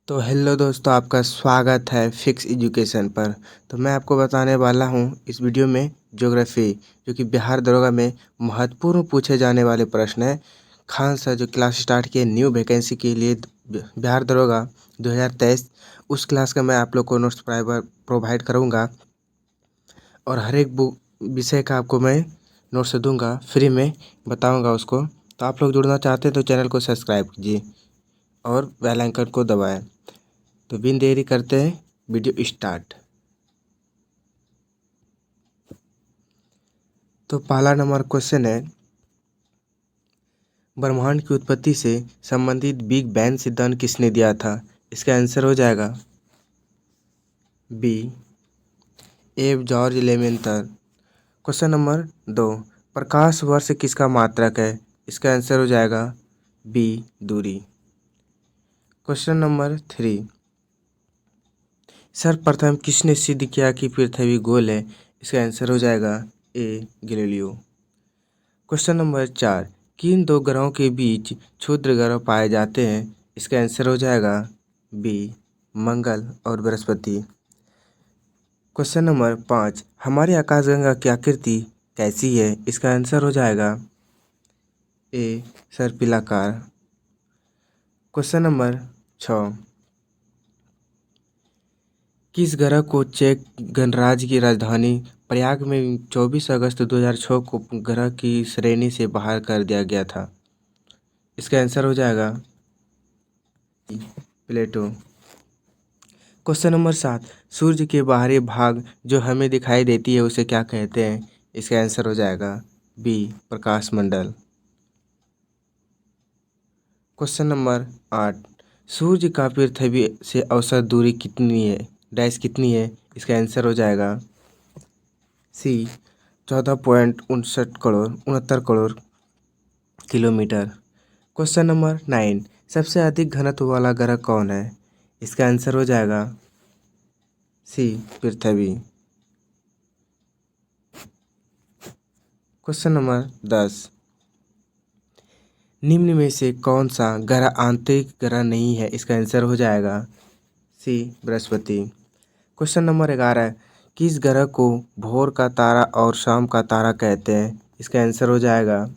तो हेलो दोस्तों, आपका स्वागत है फिक्स एजुकेशन पर। तो मैं आपको बताने वाला हूं इस वीडियो में ज्योग्राफी, जो कि बिहार दरोगा में महत्वपूर्ण पूछे जाने वाले प्रश्न है। खान सर जो क्लास स्टार्ट किए न्यू वैकेंसी के लिए बिहार दरोगा 2023, उस क्लास का मैं आप लोग को नोट्स प्रोवाइड करूँगा और हर एक बुक विषय का आपको मैं नोट्स दूंगा, फ्री में बताऊँगा उसको। तो आप लोग जुड़ना चाहते हैं तो चैनल को सब्सक्राइब कीजिए और बेल आइकन को दबाएँ। तो बिन देरी करते हैं वीडियो स्टार्ट। तो पहला नंबर क्वेश्चन है, ब्रह्मांड की उत्पत्ति से संबंधित बिग बैंग सिद्धांत किसने दिया था? इसका आंसर हो जाएगा B, F George Lemaitre. Question number 2, प्रकाश वर्ष किसका मात्रक है? इसका आंसर हो जाएगा बी, दूरी। क्वेश्चन नंबर 3, सर्वप्रथम किसने सिद्ध किया कि पृथ्वी गोल है? इसका आंसर हो जाएगा ए, गैलीलियो। क्वेश्चन नंबर 4, किन दो ग्रहों के बीच क्षुद्र ग्रह पाए जाते हैं? इसका आंसर हो जाएगा बी, मंगल और बृहस्पति। क्वेश्चन नंबर 5, हमारी आकाशगंगा की आकृति कैसी है? इसका आंसर हो जाएगा ए, सर्पिलाकार। क्वेश्चन नंबर 6, किस ग्रह को चेक गणराज्य की राजधानी प्रयाग में 24 अगस्त 2006 को ग्रह की श्रेणी से बाहर कर दिया गया था? इसका आंसर हो जाएगा प्लेटो। क्वेश्चन नंबर 7, सूर्य के बाहरी भाग जो हमें दिखाई देती है उसे क्या कहते हैं? इसका आंसर हो जाएगा बी, प्रकाश मंडल। क्वेश्चन नंबर 8, सूर्य का पृथ्वी से औसत दूरी कितनी है? कितनी है? इसका आंसर हो जाएगा सी, 14.69 करोड़ किलोमीटर। क्वेश्चन नंबर 9, सबसे अधिक घनत्व वाला ग्रह कौन है? इसका आंसर हो जाएगा सी, पृथ्वी। क्वेश्चन नंबर 10, निम्न में से कौन सा ग्रह आंतरिक ग्रह नहीं है? इसका आंसर हो जाएगा सी, बृहस्पति। क्वेश्चन नंबर 11, किस ग्रह को भोर का तारा और शाम का तारा कहते हैं? इसका आंसर हो जाएगा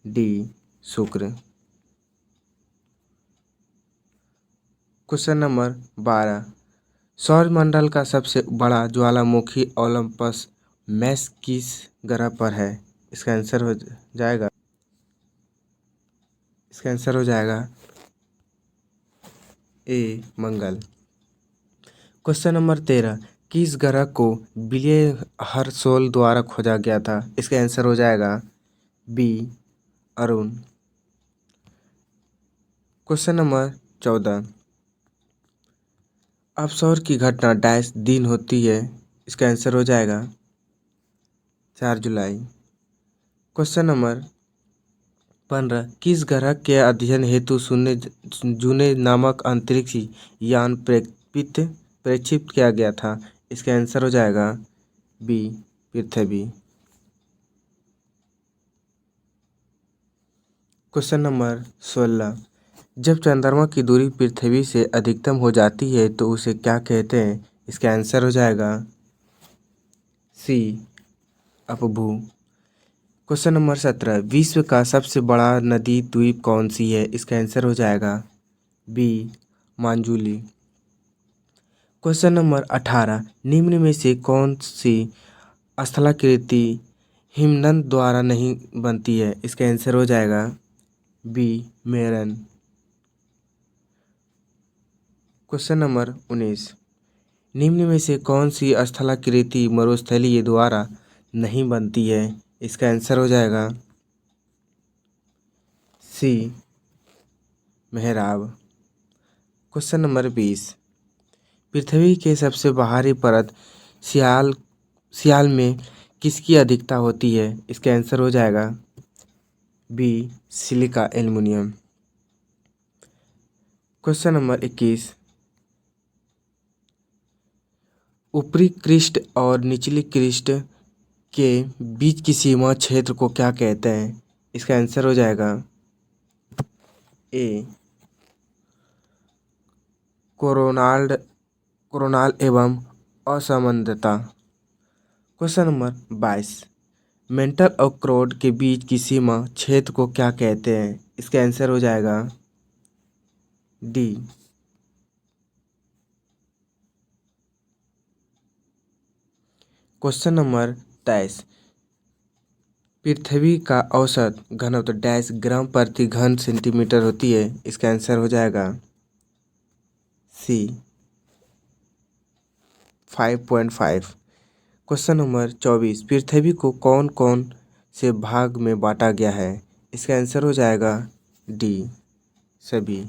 डी, शुक्र। क्वेश्चन नंबर 12, सौरमंडल का सबसे बड़ा ज्वालामुखी ओलंपस मैस किस ग्रह पर है? इसका आंसर हो जाएगा ए, मंगल। क्वेश्चन नंबर 13, किस ग्रह को विलियम हर्शोल द्वारा खोजा गया था? इसका आंसर हो जाएगा बी, अरुण। क्वेश्चन नंबर 14, अपसौर की घटना डैश दिन होती है? इसका आंसर हो जाएगा 4 जुलाई। क्वेश्चन नंबर 15, किस ग्रह के अध्ययन हेतु जूने नामक अंतरिक्ष यान प्रेक्षित किया गया था? इसका आंसर हो जाएगा बी, पृथ्वी। क्वेश्चन नंबर 16, जब चंद्रमा की दूरी पृथ्वी से अधिकतम हो जाती है तो उसे क्या कहते हैं? इसका आंसर हो जाएगा सी, अपभू। क्वेश्चन नंबर 17, विश्व का सबसे बड़ा नदी द्वीप कौन सी है? इसका आंसर हो जाएगा बी, मांजुली। क्वेश्चन नंबर 18, निम्न में से कौन सी स्थलाकृति हिमनद द्वारा नहीं बनती है? इसका आंसर हो जाएगा बी, मेरन। क्वेश्चन नंबर 19, निम्न में से कौन सी स्थलाकृति मरुस्थलीय द्वारा नहीं बनती है? इसका आंसर हो जाएगा सी, मेहराब। क्वेश्चन नंबर 20, पृथ्वी के सबसे बाहरी परत सियाल में किसकी अधिकता होती है? इसका आंसर हो जाएगा B, silica aluminium. Question number 21, ऊपरी क्रिस्ट और निचली क्रिस्ट के बीच की सीमा क्षेत्र को क्या कहते हैं? इसका आंसर हो जाएगा ए, कोरोनाल कोरोनाल एवं असमानता। क्वेश्चन नंबर 22, मेंटल और क्रोड के बीच की सीमा क्षेत्र को क्या कहते हैं? इसका आंसर हो जाएगा डी। क्वेश्चन नंबर 23, पृथ्वी का औसत घनत्व डैश ग्राम प्रति घन सेंटीमीटर होती है? इसका आंसर हो जाएगा सी 5.5। क्वेश्चन नंबर 24, पृथ्वी को कौन कौन से भाग में बांटा गया है? इसका आंसर हो जाएगा डी सभी।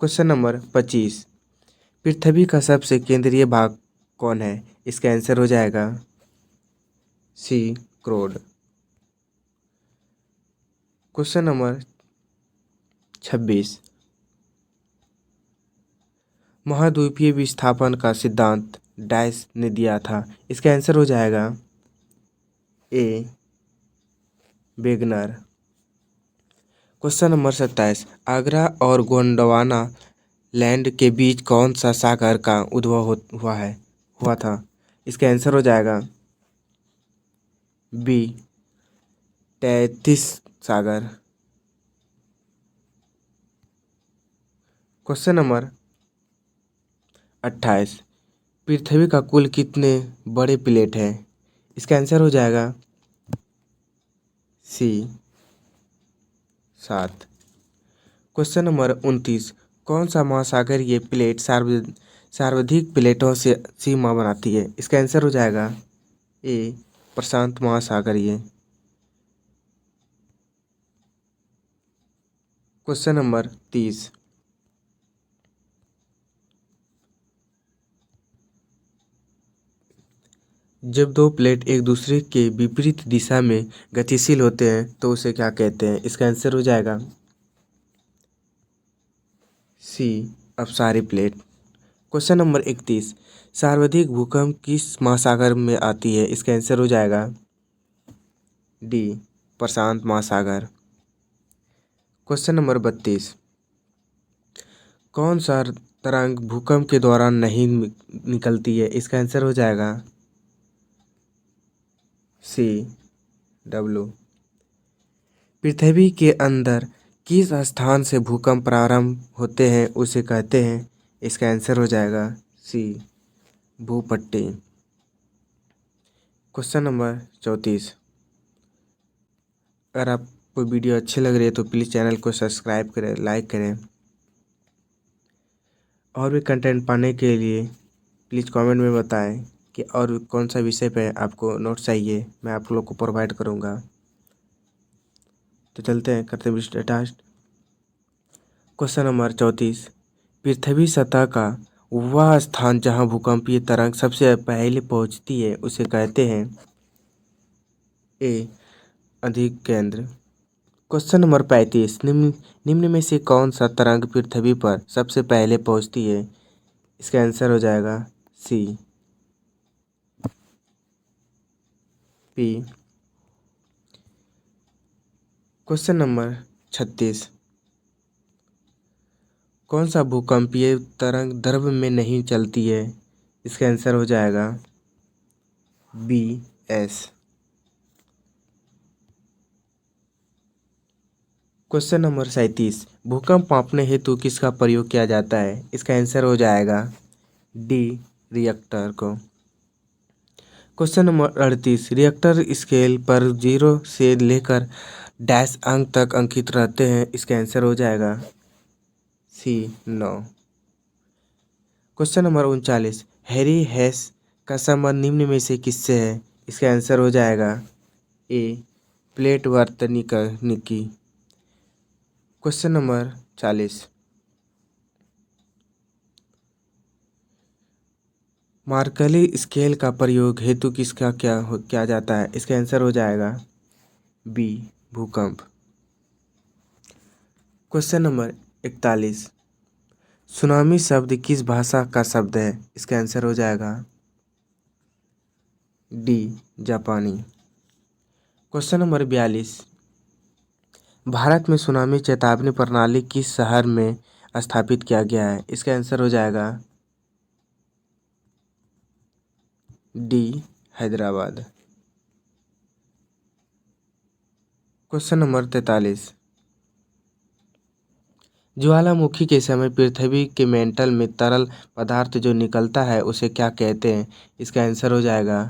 क्वेश्चन नंबर 25, पृथ्वी का सबसे केंद्रीय भाग कौन है? इसका आंसर हो जाएगा सी क्रोड। क्वेश्चन नंबर 26, महाद्वीपीय विस्थापन का सिद्धांत डैश ने दिया था? इसका आंसर हो जाएगा ए वेगनर। क्वेश्चन नंबर 27, आगरा और गोंडवाना लैंड के बीच कौन सा सागर का उद्भव हुआ था? इसका आंसर हो जाएगा बी 33 सागर। क्वेश्चन नंबर 28, पृथ्वी का कुल कितने बड़े प्लेट हैं? इसका आंसर हो जाएगा सी 7। क्वेश्चन नंबर 29, कौन सा महासागरीय प्लेट सर्वाधिक प्लेटों से सीमा बनाती है? इसका आंसर हो जाएगा ए प्रशांत महासागरीय। क्वेश्चन नंबर 30, जब दो प्लेट एक दूसरे के विपरीत दिशा में गतिशील होते हैं तो उसे क्या कहते हैं? इसका आंसर हो जाएगा सी अपसारी प्लेट। क्वेश्चन नंबर 31, सर्वाधिक भूकंप किस महासागर में आती है? इसका आंसर हो जाएगा डी प्रशांत महासागर। क्वेश्चन नंबर 32, कौन सा तरंग भूकंप के दौरान नहीं निकलती है? इसका आंसर हो जाएगा सी डब्लू। पृथ्वी के अंदर किस स्थान से भूकंप प्रारंभ होते हैं उसे कहते हैं? इसका आंसर हो जाएगा सी भूपट्टी। क्वेश्चन नंबर 34, अगर आपको वीडियो अच्छी लग रही है तो प्लीज़ चैनल को सब्सक्राइब करें, लाइक करें। और भी कंटेंट पाने के लिए प्लीज़ कमेंट में बताएं कि और कौन सा विषय पे आपको नोट्स चाहिए, मैं आप लोग को प्रोवाइड करूँगा। तो चलते हैं, करते हैं स्टार्ट। क्वेश्चन नंबर 34, पृथ्वी सतह का वह स्थान जहां भूकंपीय तरंग सबसे पहले पहुंचती है उसे कहते हैं? ए अधिक केंद्र। क्वेश्चन नंबर 35, निम्न में से कौन सा तरंग पृथ्वी पर सबसे पहले पहुंचती है? इसका आंसर हो जाएगा सी पी। क्वेश्चन नंबर 36, कौन सा भूकंपीय तरंग द्रव में नहीं चलती है? इसका आंसर हो जाएगा बी एस। क्वेश्चन नंबर 37, भूकंप मापने हेतु किसका प्रयोग किया जाता है? इसका आंसर हो जाएगा डी रिएक्टर को। क्वेश्चन नंबर 38, रिएक्टर स्केल पर 0 से लेकर डैश अंक तक अंकित रहते हैं। इसका आंसर हो जाएगा सी 9। क्वेश्चन नंबर 39, हैरी हेस का संबंध निम्न में से किससे है? इसका आंसर हो जाएगा ए प्लेट वर्तनिकी। क्वेश्चन नंबर 40, मार्कली स्केल का प्रयोग हेतु किसका किया जाता है? इसका आंसर हो जाएगा बी भूकंप। क्वेश्चन नंबर 41, सुनामी शब्द किस भाषा का शब्द है? इसका आंसर हो जाएगा डी जापानी। क्वेश्चन नंबर 42, भारत में सुनामी चेतावनी प्रणाली किस शहर में स्थापित किया गया है? इसका आंसर हो जाएगा डी, हैदराबाद। Question number 43। ज्वालामुखी के समय पृथ्वी के मेंटल में तरल पदार्थ जो निकलता है उसे क्या कहते हैं? इसका आंसर हो जाएगा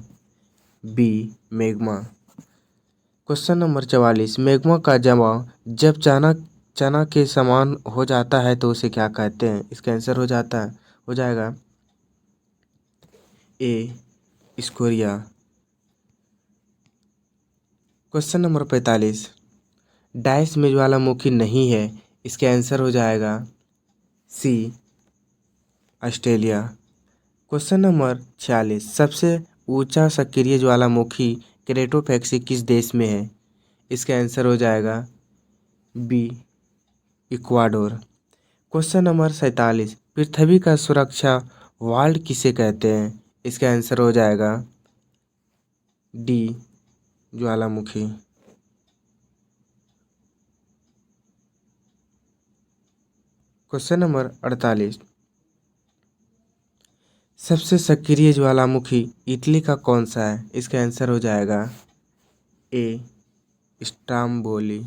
B, magma. Question number 44। Magma का जमाव जब चना चना के समान हो जाता है तो उसे क्या कहते हैं? इसका आंसर हो जाएगा A, scoria. Question number 45। Dash में ज्वालामुखी नहीं है, इसके आंसर हो जाएगा सी, ऑस्ट्रेलिया। Question number 46। सबसे ऊंचा सक्रिय ज्वालामुखी क्रेटोफैक्सी किस देश में है? इसका आंसर हो जाएगा बी, इक्वाडोर। Question number 47। पृथ्वी का सुरक्षा वाल्व किसे कहते हैं? इसका आंसर हो जाएगा डी, ज्वालामुखी। Question number 48। सबसे सक्रिय ज्वालामुखी इटली का कौन सा है? इसका आंसर हो जाएगा ए, स्ट्राम्बोली।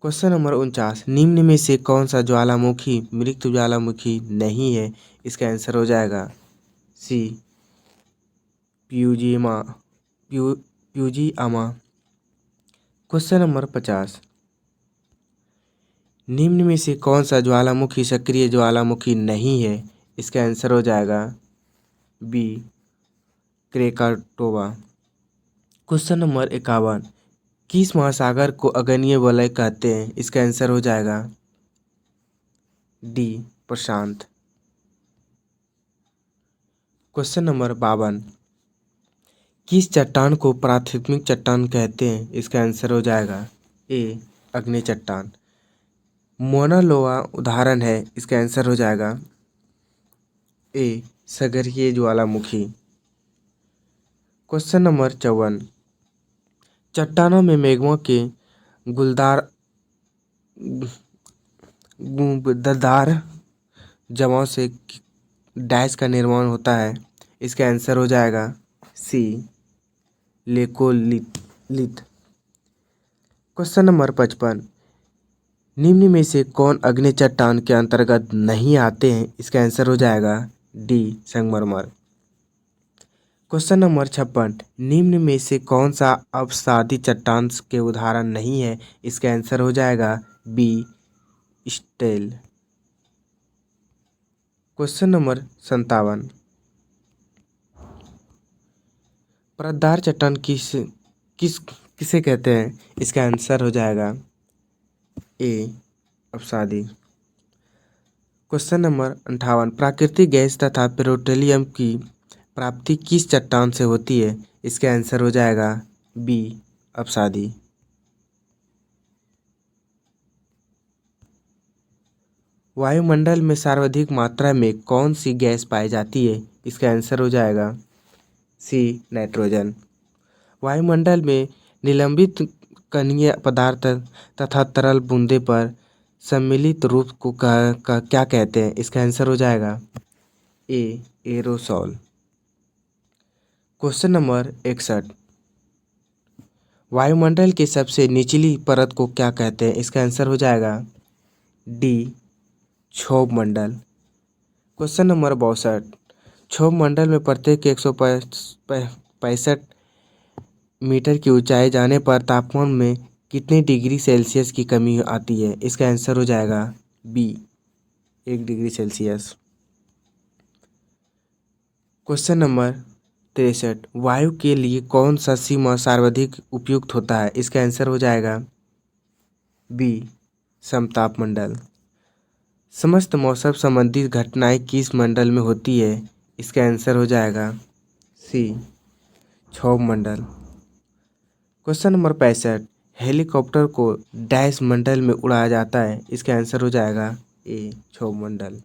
Question number 49। निम्न में से कौन सा ज्वालामुखी मृत ज्वालामुखी नहीं है? इसका आंसर हो जाएगा सी, प्यूजिमा प्यूजियामा। Question number 50। निम्न में से कौन सा ज्वालामुखी सक्रिय ज्वालामुखी नहीं है? इसका आंसर हो जाएगा बी, क्रेकाटोवा। Question number 51। किस महासागर को अग्नेय वलय कहते हैं? इसका आंसर हो जाएगा डी, प्रशांत। Question number 52। किस चट्टान को प्राथमिक चट्टान कहते हैं? इसका आंसर हो जाएगा ए, अग्नि चट्टान। मोना लोआ उदाहरण है, इसका आंसर हो जाएगा ए, सागरीय ज्वालामुखी। Question number 54। चट्टानों में मैग्मा के गुलदार गुंबददार जमाव से डैश का निर्माण होता है? इसका आंसर हो जाएगा सी, लेकोलिथ। Question number 55। निम्न में से कौन अग्नि चट्टान के अंतर्गत नहीं आते हैं? इसका आंसर हो जाएगा डी, संगमरमर। Question number 56। निम्न में से कौन सा अपसादी चट्टान के उदाहरण नहीं है? इसका आंसर हो जाएगा बी, स्टेल। Question number 57। परतदार चट्टान किसे कहते हैं? इसका आंसर हो जाएगा ए, अपसादी। Question number 58। प्राकृतिक गैस तथा पेट्रोलियम की प्राप्ति किस चट्टान से होती है? इसका आंसर हो जाएगा बी, अपसादी। वायुमंडल में सर्वाधिक मात्रा में कौन सी गैस पाई जाती है? इसका आंसर हो जाएगा सी, नाइट्रोजन। वायुमंडल में निलंबित कणीय पदार्थ तथा तरल बूंदे पर सम्मिलित रूप को क्या कहते हैं? इसका आंसर हो जाएगा ए, एरोसॉल। Question number 61। वायुमंडल की सबसे निचली परत को क्या कहते हैं? इसका आंसर हो जाएगा डी, क्षोभ मंडल। Question number 62। क्षोभ मंडल में प्रत्येक 165 मीटर की ऊंचाई जाने पर तापमान में कितने डिग्री सेल्सियस की कमी आती है? इसका आंसर हो जाएगा B, 1 degree Celsius. Question number 63। वायु के लिए कौन सा सीमा सर्वाधिक उपयुक्त होता है? इसका आंसर हो जाएगा बी, समताप मंडल। समस्त मौसम संबंधित घटनाएं किस मंडल में होती है? इसका आंसर हो जाएगा सी, क्षोभ मंडल। Question number 65। हेलीकॉप्टर को डैश मंडल में उड़ाया जाता है? इसका आंसर हो जाएगा ए, क्षोभ मंडल।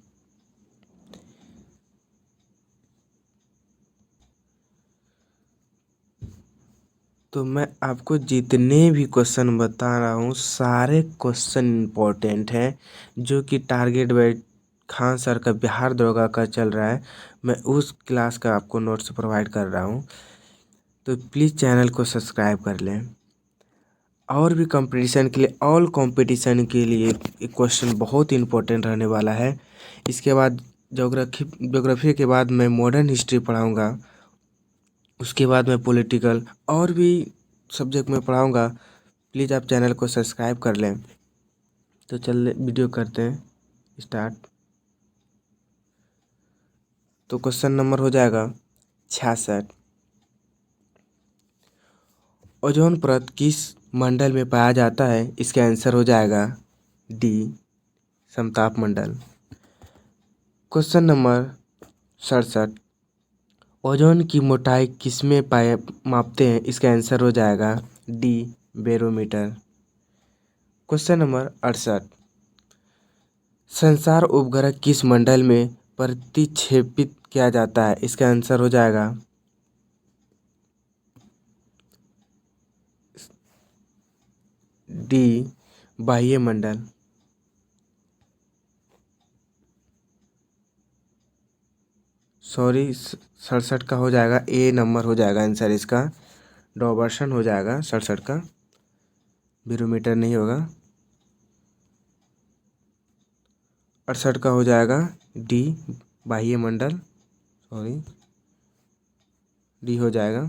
तो मैं आपको जितने भी क्वेश्चन बता रहा हूँ सारे क्वेश्चन इम्पोर्टेंट हैं, जो कि टारगेट बाय खान सर का बिहार दरोगा का चल रहा है। मैं उस क्लास का आपको नोट्स प्रोवाइड कर रहा हूँ, तो प्लीज़ चैनल को सब्सक्राइब कर लें। और भी कंपटीशन के लिए, ऑल कंपटीशन के लिए एक क्वेश्चन बहुत इंपॉर्टेंट रहने वाला है। इसके बाद ज्योग्राफी के बाद मैं मॉडर्न हिस्ट्री पढ़ाऊँगा, उसके बाद मैं पॉलिटिकल और भी सब्जेक्ट में पढ़ाऊँगा। प्लीज़ आप चैनल को सब्सक्राइब कर लें। तो चलिए वीडियो करते हैं स्टार्ट। तो क्वेश्चन नंबर हो जाएगा 66। ओजोन परत किस मंडल में पाया जाता है? इसका आंसर हो जाएगा डी, समताप मंडल। Question number 67। ओजोन की मोटाई किसमें मापते हैं? इसका आंसर हो जाएगा डी, बैरोमीटर। Question number 68। संसार उपग्रह किस मंडल में प्रतिक्षेपित किया जाता है? इसका आंसर हो जाएगा डी, बाह्य मंडल। सॉरी, 67 का हो जाएगा ए नंबर हो जाएगा आंसर इसका। डॉवर्सन हो जाएगा 67 का, बैरोमीटर नहीं होगा। 68 का हो जाएगा डी, बाह्य मंडल। सॉरी, डी हो जाएगा।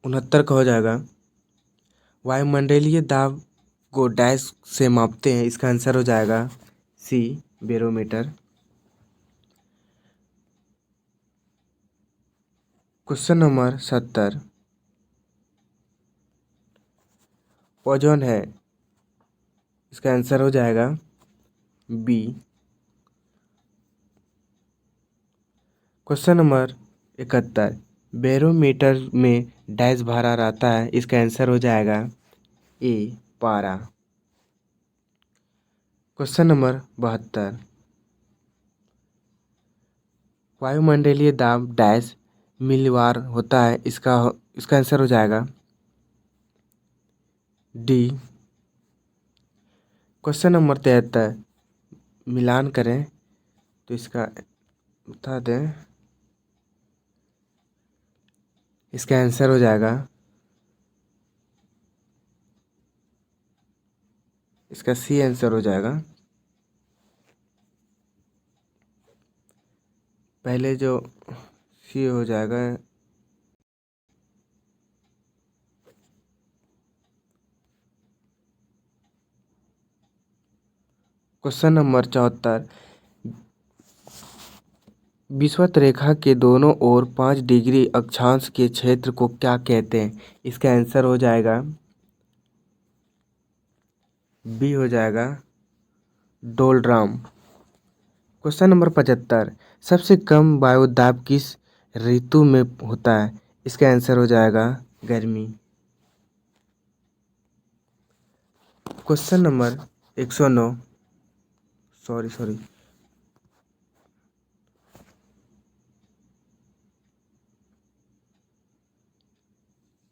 69 का हो जाएगा वायुमंडलीय दाब को डैश से मापते हैं? इसका आंसर हो जाएगा सी, बैरोमीटर। Question number 70। ओजोन है, इसका आंसर हो जाएगा बी। Question number 71। बैरोमीटर में डैश भरा रहता है? इसका आंसर हो जाएगा ए, पारा। Question number 72। वायुमंडलीय दाब डैश मिलीबार होता है? इसका आंसर हो जाएगा डी। Question number 73। मिलान करें तो इसका बता दें, इसका आंसर हो जाएगा, इसका सी आंसर हो जाएगा। पहले जो सी हो जाएगा। Question number 74। विषुवत रेखा के दोनों ओर 5 डिग्री अक्षांश के क्षेत्र को क्या कहते हैं? इसका आंसर हो जाएगा बी हो जाएगा, डोलड्राम। Question number 75। सबसे कम वायुदाब किस ऋतु में होता है? इसका आंसर हो जाएगा गर्मी। Question number 109। Sorry,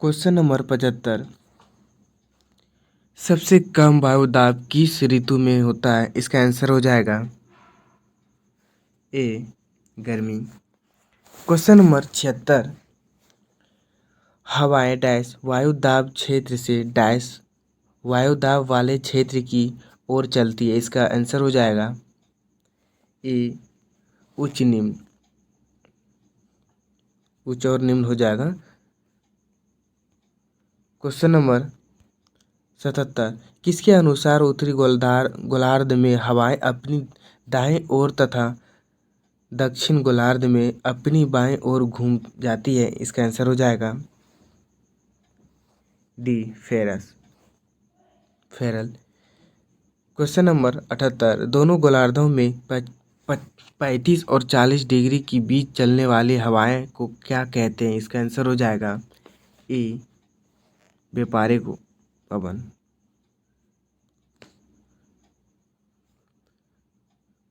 question number 75। सबसे कम वायुदाब किस ऋतु में होता है? इसका आंसर हो जाएगा ए, गर्मी। Question number 76। हवाएं डैश वायुदाब क्षेत्र से डैश वायुदाब वाले क्षेत्र की ओर चलती है? इसका आंसर हो जाएगा ए, उच्च निम्न। उच्च और निम्न हो जाएगा। Question number 77। किसके अनुसार उत्तरी गोलार्ध में हवाएं अपनी दाएं ओर तथा दक्षिण गोलार्ध में अपनी बाएं ओर घूम जाती है? इसका आंसर हो जाएगा डी, फेरल। Question number 78। दोनों गोलार्धों में 35 और 40 डिग्री के बीच चलने वाली हवाएं को क्या कहते हैं? इसका आंसर हो जाएगा ए, व्यापारिक पवन।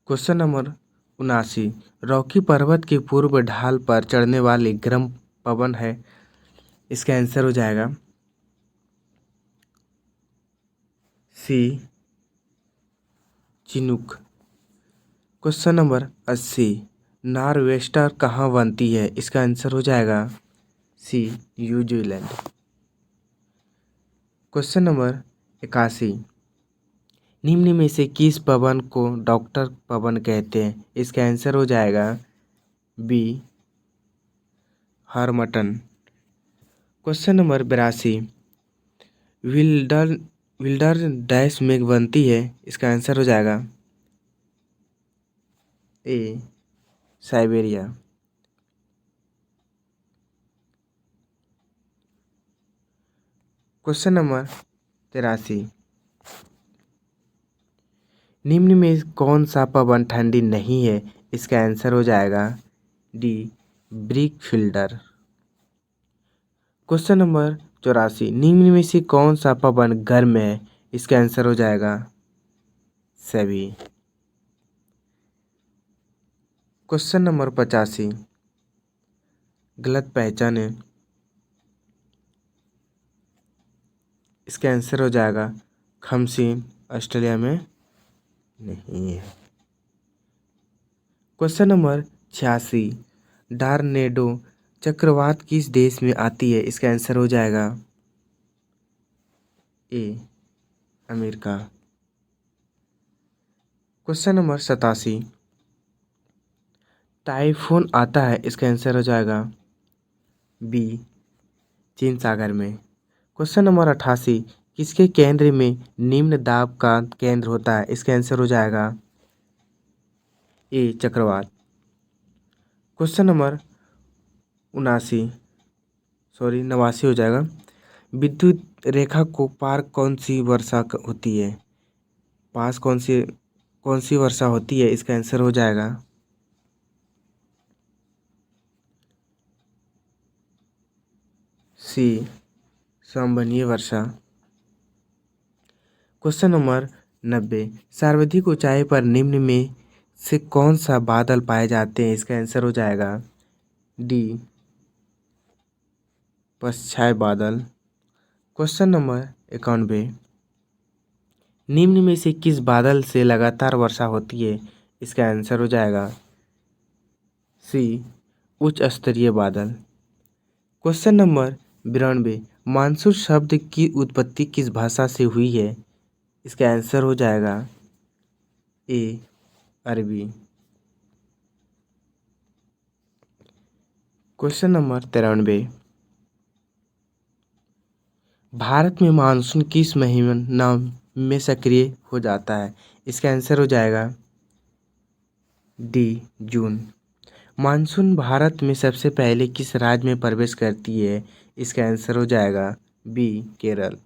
क्वेश्चन नंबर 79 रॉकी पर्वत की पूर्व ढाल पर चढ़ने वाली गर्म पवन है। इसका आंसर हो जाएगा सी चिनूक। क्वेश्चन नंबर 80 नॉर्वेस्टर कहाँ बनती है? इसका आंसर हो जाएगा सी न्यूजीलैंड। क्वेश्चन नंबर 81 निम्न में से किस पवन को डॉक्टर पवन कहते हैं? इसका आंसर हो जाएगा बी हार्मटन। क्वेश्चन नंबर 82 विल्डर विल्डर डैश में बनती है? इसका आंसर हो जाएगा ए साइबेरिया। क्वेश्चन नंबर 83 निम्न में कौन सा पवन ठंडी नहीं है? इसका आंसर हो जाएगा D brick fielder. Question number 84 निम्न में से कौन सा पवन गर्म है? इसका आंसर हो जाएगा सभी। क्वेश्चन नंबर 85 गलत पहचान है। इसका आंसर हो जाएगा खमसीन ऑस्ट्रेलिया में नहीं है। क्वेश्चन नंबर 86 टॉर्नेडो चक्रवात किस देश में आती है? इसका आंसर हो जाएगा A America. Question number 87 typhoon आता है? इसका आंसर हो जाएगा बी चीन सागर में। क्वेश्चन नंबर 88 किसके केंद्र में निम्न दाब का केंद्र होता है? इसका आंसर हो जाएगा ए चक्रवात। क्वेश्चन नंबर 89 हो जाएगा विद्युत रेखा को पार कौन सी वर्षा होती है? पास कौन सी वर्षा होती है? इसका आंसर हो जाएगा सी संवहनीय वर्षा। क्वेश्चन नंबर 90 सर्वाधिक ऊंचाई पर निम्न में से कौन सा बादल पाए जाते हैं? इसका आंसर हो जाएगा डी पश्चाय बादल। क्वेश्चन नंबर 91 निम्न में से किस बादल से लगातार वर्षा होती है? इसका आंसर हो जाएगा सी उच्च स्तरीय बादल। क्वेश्चन नंबर 92 मानसून शब्द की उत्पत्ति किस भाषा से हुई है? इसका आंसर हो जाएगा ए अरबी। क्वेश्चन नंबर 93 भारत में मानसून किस महीना में सक्रिय हो जाता है? इसका आंसर हो जाएगा डी जून। मानसून भारत में सबसे पहले किस राज्य में प्रवेश करती है? इसका आंसर हो जाएगा B Kerala.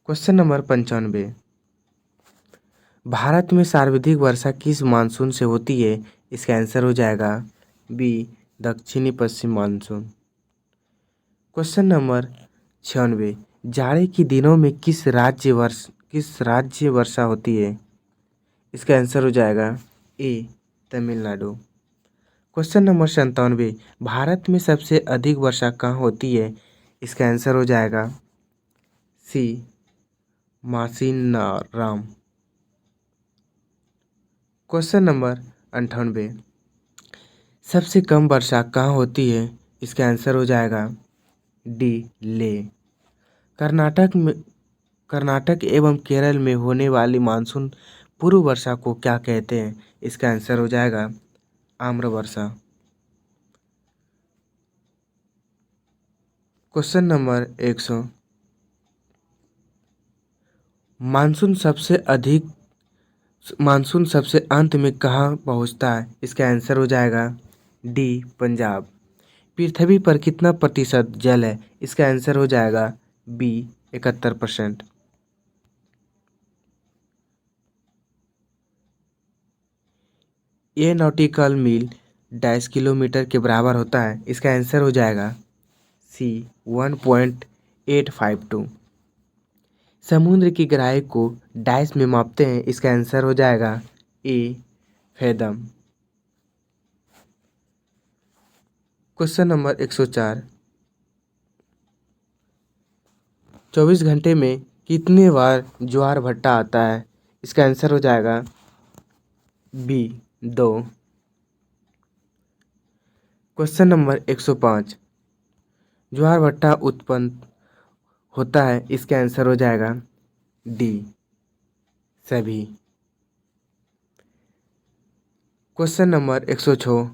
Question number 95 Bharat में सर्वाधिक वर्षा किस मानसून से होती है? इसका आंसर हो जाएगा बी दक्षिणी पश्चिम मानसून। क्वेश्चन नंबर 96 जाड़े के दिनों में किस राज्य वर्षा होती है? इसका आंसर हो जाएगा ए तमिलनाडु। क्वेश्चन नंबर 97 भारत में सबसे अधिक वर्षा कहाँ होती है? इसका आंसर हो जाएगा सी मासिनाराम। क्वेश्चन नंबर 98 सबसे कम वर्षा कहाँ होती है? इसका आंसर हो जाएगा डी ले। कर्नाटक एवं केरल में होने वाली मानसून पूर्व वर्षा को क्या कहते हैं? इसका आंसर हो जाएगा आम्र वर्षा। क्वेश्चन नंबर 100 मानसून सबसे अंत में कहाँ पहुँचता है? इसका आंसर हो जाएगा डी पंजाब। पृथ्वी पर कितना प्रतिशत जल है? इसका आंसर हो जाएगा बी 71%। ये नॉटिकल मील डैश किलोमीटर के बराबर होता है? इसका आंसर हो जाएगा सी 1.852। समुद्र की गहराई को डैश में मापते हैं? इसका आंसर हो जाएगा ए फैदम। क्वेश्चन नंबर 104, 24 घंटे में कितने बार ज्वार भट्टा आता है? इसका आंसर हो जाएगा बी 2। क्वेश्चन नंबर 105, ज्वार भट्टा उत्पन्न होता है? इसका आंसर हो जाएगा डी सभी। क्वेश्चन नंबर 106,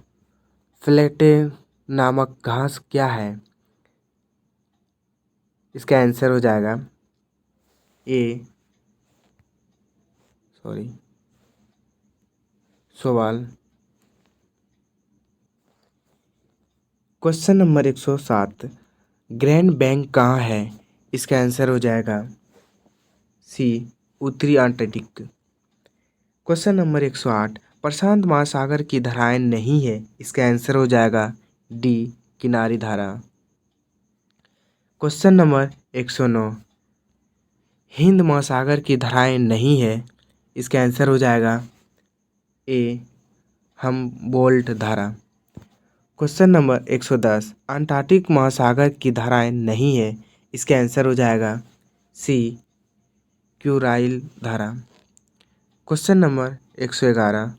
फ्लैटेन नामक घास क्या है? इसका आंसर हो जाएगा सवाल। क्वेश्चन नंबर 107, ग्रैंड बैंक कहाँ है? इसका आंसर हो जाएगा सी उत्तरी अंटार्कटिक। क्वेश्चन नंबर 108, प्रशांत महासागर की धाराएं नहीं है? इसका आंसर हो जाएगा डी किनारी धारा। क्वेश्चन नंबर 109, हिंद महासागर की धाराएं नहीं है? इसका आंसर हो जाएगा ए हमबोल्ट धारा। क्वेश्चन नंबर 110, अंटार्कटिक महासागर की धाराएं नहीं है? इसका आंसर हो जाएगा सी क्यूराइल धारा। क्वेश्चन नंबर 111,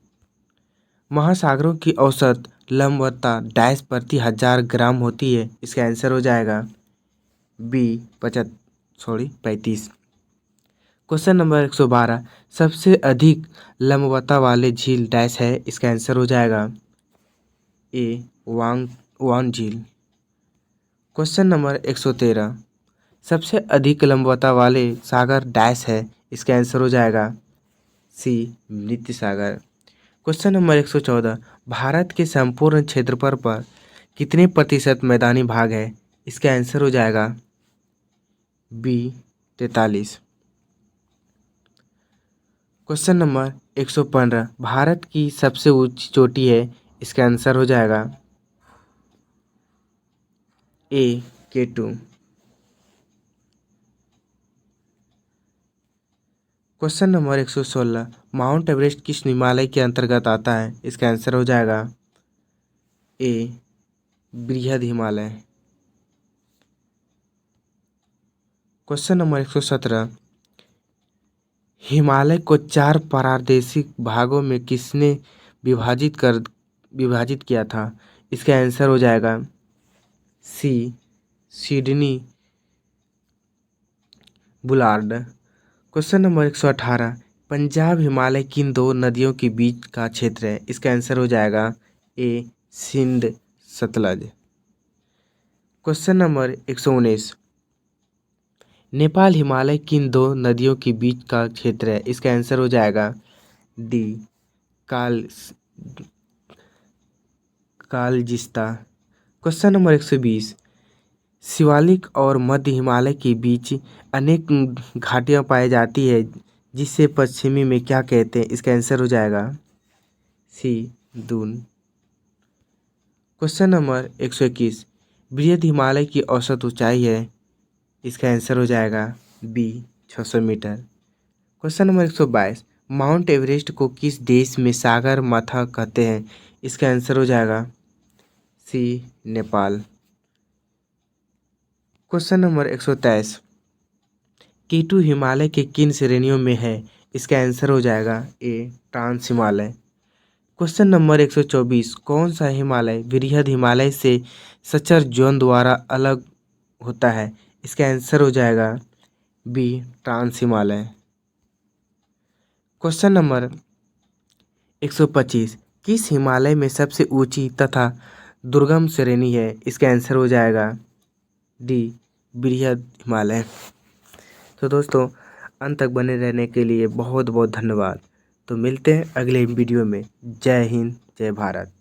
महासागरों की औसत लंबवत्ता डैश प्रति 1000 ग्राम होती है? इसका आंसर हो जाएगा बी 35। क्वेश्चन नंबर 112, सबसे अधिक लंबवत्ता वाले झील डैश है? इसका आंसर हो जाएगा ए वांग झील। क्वेश्चन नंबर 113, सबसे अधिक लंबवत्ता वाले सागर डैश है? इसका आंसर हो जाएगा सी मृत सागर। क्वेश्चन नंबर 114, भारत के संपूर्ण क्षेत्रफल पर कितने प्रतिशत मैदानी भाग है? इसका आंसर हो जाएगा बी 43। क्वेश्चन नंबर 115, भारत की सबसे ऊंची चोटी है? इसका आंसर हो जाएगा ए K2। Question number 116, mount Everest किस हिमालय के अंतर्गत आता है? इसका आंसर हो जाएगा ए बृहद हिमालय। क्वेश्चन नंबर 117, हिमालय को 4 प्रादेशिक भागों में किसने विभाजित किया था? इसका आंसर हो जाएगा C Sidney Burrard. Question number 118, Punjab Himalaya किन 2 नदियों के बीच का क्षेत्र है? इसका आंसर हो जाएगा ए सिंध सतलज। क्वेश्चन नंबर 119, नेपाल हिमालय किन 2 नदियों के बीच का क्षेत्र है? इसका आंसर हो जाएगा डी कालजिस्ता। क्वेश्चन नंबर 120, शिवालिक और मध्य हिमालय के बीच अनेक घाटियां पाई जाती है, जिसे पश्चिमी में क्या कहते हैं? इसका आंसर हो जाएगा सी दून। क्वेश्चन नंबर 121, बृहद हिमालय की औसत ऊंचाई है? इसका आंसर हो जाएगा B 600 metre. Question number 122, Mount Everest को किस देश में सागर माथा कहते हैं? इसका आंसर हो जाएगा C Nepal. Question number 123, K2 Himalaya के किन श्रेणियों में है? इसका आंसर हो जाएगा A trans Himalaya. Question number 124, कौन सा हिमालय बृहद हिमालय से सचर जोन द्वारा अलग होता है? इसका आंसर हो जाएगा B trans Himalaya. Question number 125, किस हिमालय में सबसे ऊंची तथा दुर्गम श्रेणी है? इसका आंसर हो जाएगा डी बृहद हिमालय। तो दोस्तों, अंत तक बने रहने के लिए बहुत बहुत धन्यवाद। तो मिलते हैं अगले वीडियो में। जय हिंद, जय भारत।